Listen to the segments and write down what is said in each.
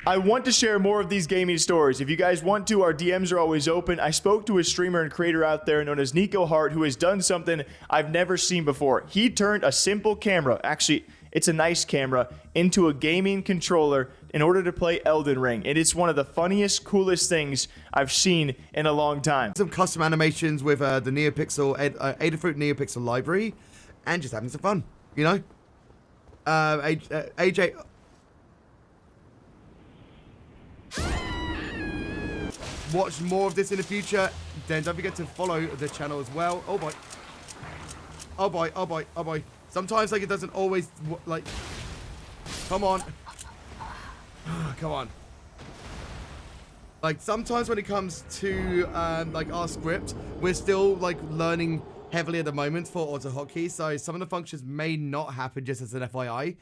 I want to share more of these gaming stories. If you guys want to, our DMs are always open. I spoke to a streamer and creator out there known as NikoHeart, who has done something I've never seen before. He turned a simple camera, actually, it's a nice camera, into a gaming controller in order to play Elden Ring. And it's one of the funniest, coolest things I've seen in a long time. Some custom animations with the NeoPixel, Adafruit NeoPixel library, and just having some fun, you know? AJ... Watch more of this in the future, then don't forget to follow the channel as well. Oh boy. Oh boy, oh boy, oh boy. Sometimes like it doesn't always like, come on. Come on. Like sometimes when it comes to like our script, we're still like learning heavily at the moment for auto hotkey. So some of the functions may not happen, just as an FYI.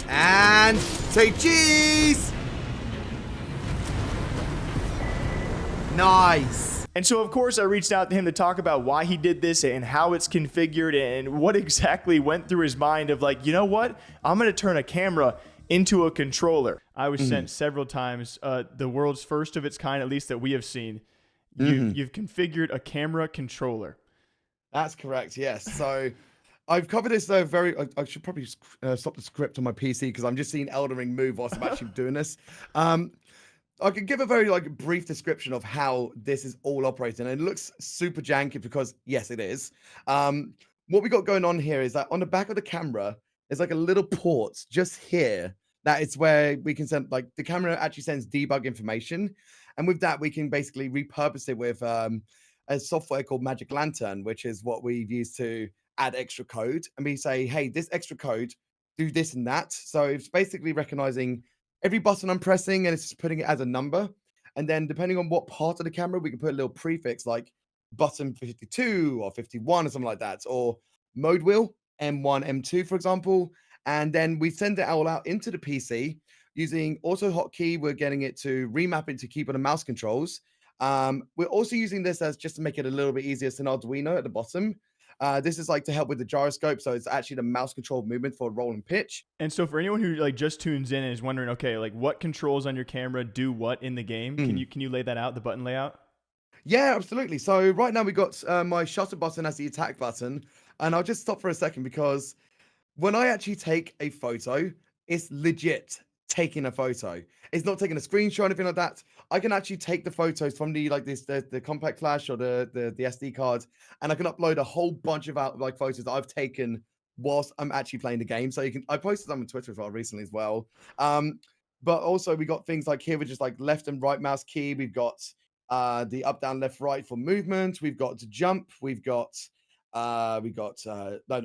And say cheese! Nice. And so, of course, I reached out to him to talk about why he did this and how it's configured and what exactly went through his mind of like, you know what? I'm going to turn a camera into a controller. I was sent several times, the world's first of its kind, at least that we have seen. You've configured a camera controller. That's correct, yes. So I've covered this though I should probably stop the script on my PC because I'm just seeing Elden Ring move whilst I'm actually doing this. I can give a very like brief description of how this is all operating. And it looks super janky because yes, it is. What we got going on here is that on the back of the camera, there's like a little port just here. That is where we can send, like the camera actually sends debug information. And with that, we can basically repurpose it with a software called Magic Lantern, which is what we've used to add extra code. And we say, hey, this extra code, do this and that. So it's basically recognizing every button I'm pressing and it's just putting it as a number. And then depending on what part of the camera, we can put a little prefix like button 52 or 51 or something like that, or mode wheel, M1, M2, for example. And then we send it all out into the PC using auto hotkey. We're getting it to remap into keyboard and mouse controls. We're also using this as just to make it a little bit easier. It's an Arduino at the bottom. This is like to help with the gyroscope, so it's actually the mouse controlled movement for roll and pitch. And so for anyone who like just tunes in and is wondering, okay, like what controls on your camera do what in the game? Can you lay that out, the button layout? Yeah, absolutely. So right now we got my shutter button as the attack button, and I'll just stop for a second because when I actually take a photo, it's legit taking a photo. It's not taking a screenshot or anything like that. I can actually take the photos from the the compact flash or the SD card, and I can upload a whole bunch of like photos that I've taken whilst I'm actually playing the game. So I posted them on Twitter as well recently as well. But also we got things like here, which is like left and right mouse key. We've got the up, down, left, right for movement. We've got jump. We've got no,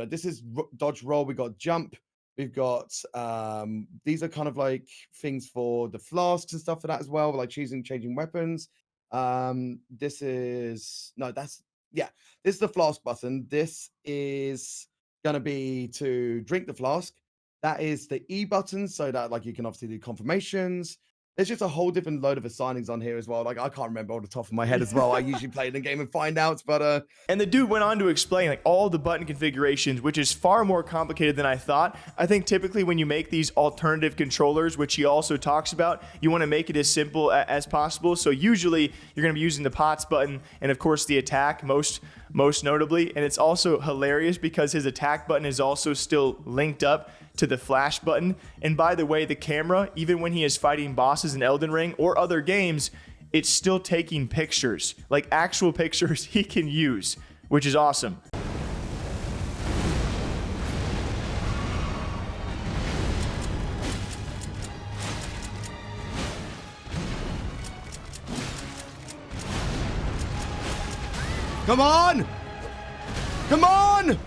this is dodge roll. We got jump. We've got these are kind of like things for the flasks and stuff for that as well, like changing weapons. This is this is the flask button. This is gonna be to drink the flask. That is the E button, so that like you can obviously do confirmations. There's just a whole different load of assignings on here as well. Like I can't remember off the top of my head as well. I usually play the game and find out, but And the dude went on to explain like all the button configurations, which is far more complicated than I thought. I think typically when you make these alternative controllers, which he also talks about, you want to make it as simple as possible. So usually you're going to be using the pots button and of course the attack most notably. And it's also hilarious because his attack button is also still linked up to the flash button. And by the way, the camera, even when he is fighting bosses in Elden Ring or other games, it's still taking pictures, like actual pictures he can use, which is awesome. come on! Come on!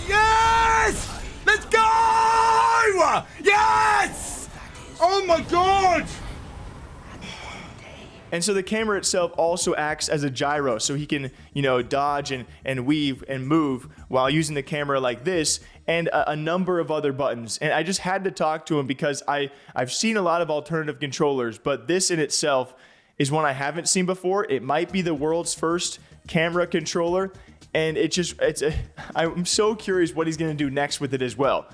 Yes! Let's go! Yes! Oh my god! And so the camera itself also acts as a gyro, so he can, dodge and weave and move while using the camera like this, and a number of other buttons. And I just had to talk to him because I've seen a lot of alternative controllers, but this in itself is one I haven't seen before. It might be the world's first camera controller, and I'm so curious what he's going to do next with it as well.